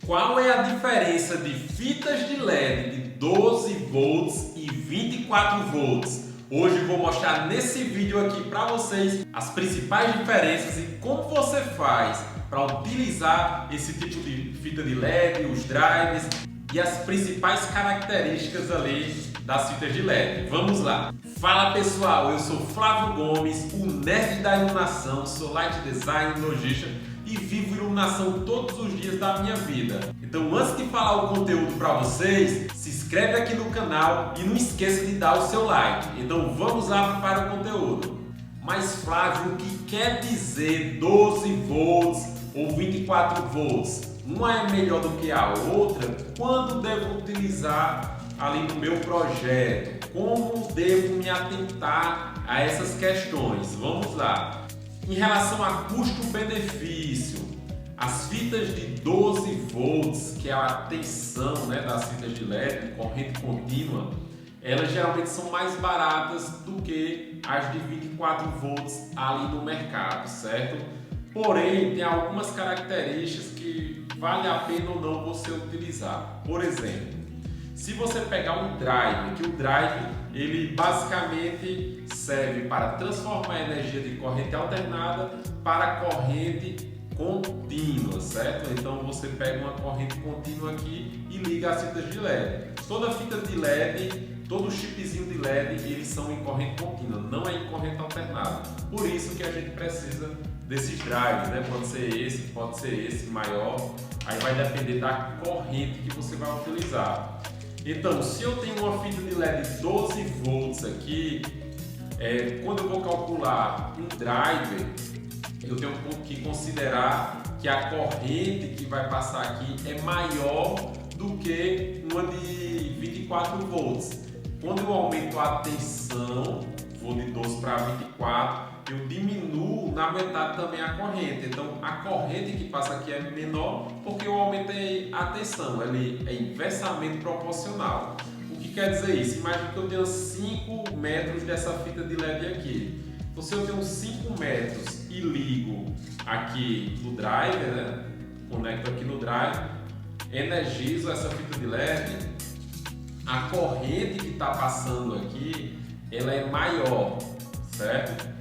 Qual é a diferença de fitas de LED de 12 volts e 24 volts? Hoje vou mostrar nesse vídeo aqui para vocês as principais diferenças e como você faz para utilizar esse tipo de fita de LED, os drivers e as principais características ali das fitas de LED. Vamos lá! Fala pessoal, eu sou Flávio Gomes, o nerd da iluminação, sou light design, lojista e vivo iluminação todos os dias da minha vida. Então antes de falar o conteúdo para vocês, se inscreve aqui no canal e não esqueça de dar o seu like. Então vamos lá para o conteúdo. Mas Flávio, o que quer dizer 12 volts ou 24 volts? Uma é melhor do que a outra? Quando devo utilizar ali no meu projeto? Como devo me atentar a essas questões? Vamos lá. Em relação a custo-benefício, as fitas de 12 volts, que é a tensão das fitas de LED, corrente contínua, elas geralmente são mais baratas do que as de 24 volts ali no mercado, certo? Porém, tem algumas características que vale a pena ou não você utilizar. Por exemplo, se você pegar um drive, que o drive ele basicamente serve para transformar a energia de corrente alternada para corrente contínua, certo? Então você pega uma corrente contínua aqui e liga as fitas de LED. Toda fita de LED, todo chipzinho de LED, eles são em corrente contínua, não é em corrente alternada. Por isso que a gente precisa desses drives, né? Pode ser esse maior, aí vai depender da corrente que você vai utilizar. Então, se eu tenho uma fita de LED 12 volts aqui, quando eu vou calcular um driver, eu tenho que considerar que a corrente que vai passar aqui é maior do que uma de 24 volts. Quando eu aumento a tensão, vou de 12 para 24, eu diminuo na metade também a corrente. Então a corrente que passa aqui é menor porque eu aumentei a tensão, ele é inversamente proporcional. O que quer dizer isso? Imagine que eu tenho 5 metros dessa fita de LED aqui. Então se eu tenho 5 metros e ligo aqui no driver, conecto aqui no driver, energizo essa fita de LED, a corrente que está passando aqui, ela é maior, certo?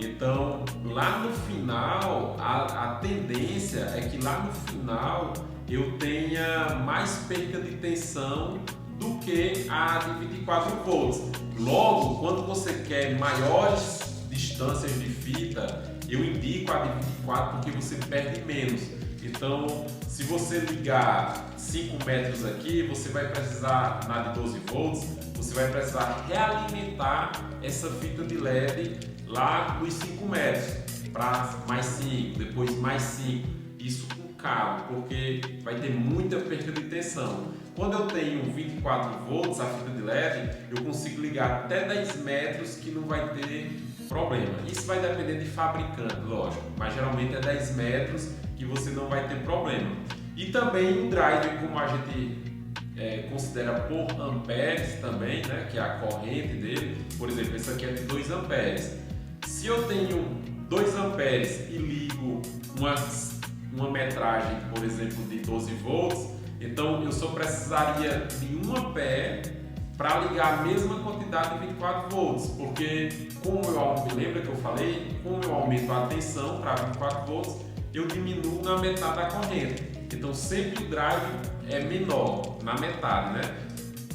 Então, lá no final, a tendência é que lá no final eu tenha mais perda de tensão do que a de 24 volts. Logo, quando você quer maiores distâncias de fita, eu indico a de 24 porque você perde menos. Então, se você ligar 5 metros aqui, você vai precisar, na de 12 volts, você vai precisar realimentar essa fita de LED lá nos 5 metros, para mais 5, depois mais 5, isso com cabo, porque vai ter muita perda de tensão. Quando eu tenho 24 volts, a fita de LED, eu consigo ligar até 10 metros que não vai ter problema. Isso vai depender de fabricante, lógico, mas geralmente é 10 metros que você não vai ter problema. E também o drive, como a gente considera por amperes também, que é a corrente dele. Por exemplo, esse aqui é de 2 amperes. Se eu tenho 2 amperes e ligo uma metragem, por exemplo, de 12 volts, então eu só precisaria de 1 ampere para ligar a mesma quantidade de 24 volts, porque lembra que eu falei, como eu aumento a tensão para 24 volts, eu diminuo na metade da corrente. Então sempre o drive é menor, na metade,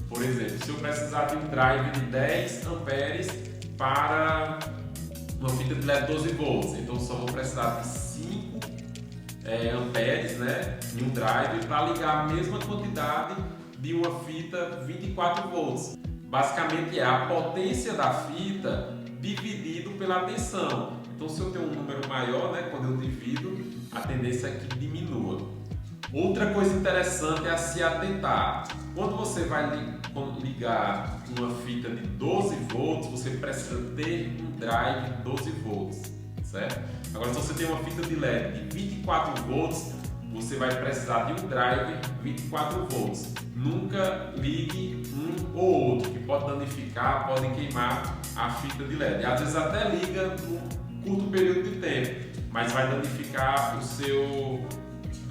Por exemplo, se eu precisar de um drive de 10 amperes para uma fita de LED 12 volts, então só vou precisar de 5 amperes, em um drive para ligar a mesma quantidade de uma fita 24 volts. Basicamente é a potência da fita dividido pela tensão. Então se eu tenho um número maior, quando eu divido, a tendência é que diminua. Outra coisa interessante é a se atentar. Quando você vai ligar uma fita de 12 volts, você precisa ter um drive 12 volts, certo? Agora, se você tem uma fita de LED de 24 volts, você vai precisar de um driver 24 volts. Nunca ligue um ou outro, que pode danificar, pode queimar a fita de LED. Às vezes até liga num curto período de tempo, mas vai danificar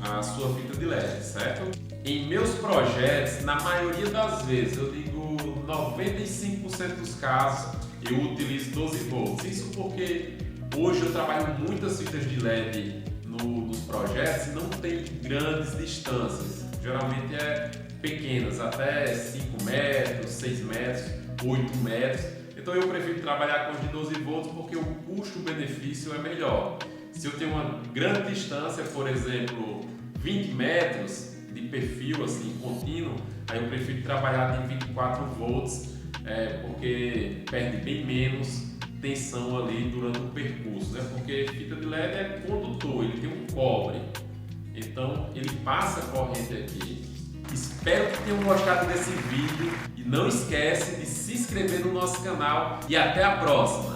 a sua fita de LED, certo? Em meus projetos, na maioria das vezes, eu digo 95% dos casos, eu utilizo 12 volts. Isso porque hoje eu trabalho muitas fitas de LED nos projetos e não tem grandes distâncias. Geralmente é pequenas, até 5 metros, 6 metros, 8 metros. Então eu prefiro trabalhar com os de 12 volts porque o custo-benefício é melhor. Se eu tenho uma grande distância, por exemplo, 20 metros de perfil assim contínuo, aí eu prefiro trabalhar de 24 volts, porque perde bem menos tensão ali durante o percurso, né? Porque fita de LED é condutor, ele tem um cobre, então ele passa a corrente aqui. Espero que tenham gostado desse vídeo e não esquece de se inscrever no nosso canal e até a próxima!